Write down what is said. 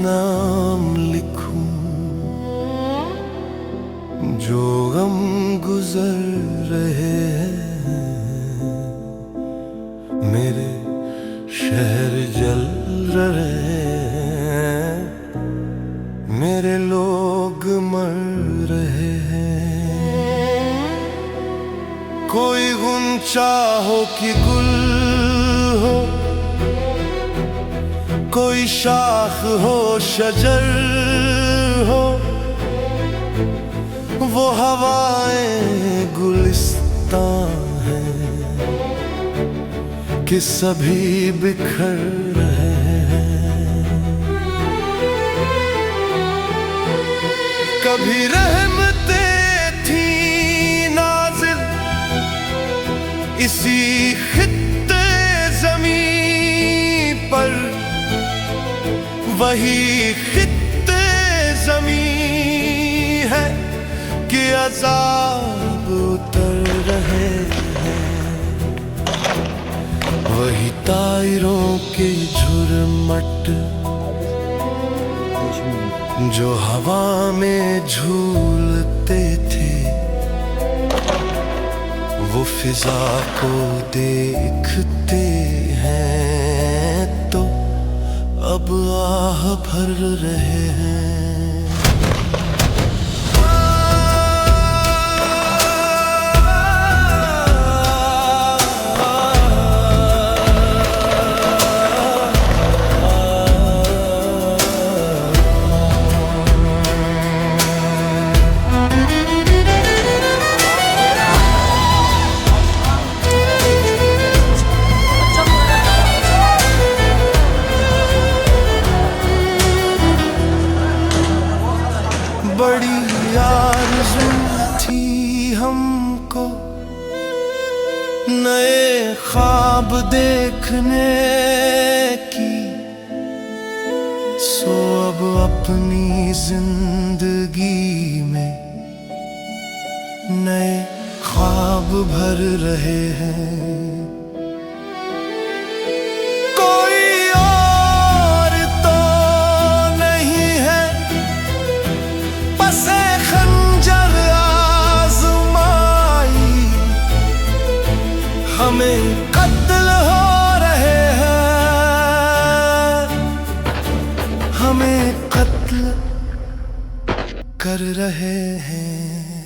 नाम लिखूं जो गम गुजर रहे हैं। मेरे शहर जल रहे हैं, मेरे लोग मर रहे हैं। कोई गुंचा हो कि गुल हो, कोई शाख हो शजर हो, वो हवाएं गुलिस्तां हैं कि सभी बिखर रहे हैं। कभी रहमतें थी नाज़िल इसी खित्ते ज़मीं पर, वही खित्ते ज़मीं है कि अज़ाब उतर रहे हैं। वही तायरों के झुरमट जो हवा में झूलते थे, वो फिजा को देखते हैं तो अब आह भर रहे हैं। बड़ी आरज़ू थी हमको नए ख्वाब देखने की, सो अब अपनी जिंदगी में नए ख्वाब भर रहे हैं। हमें कत्ल हो रहे हैं, हमें कत्ल कर रहे हैं।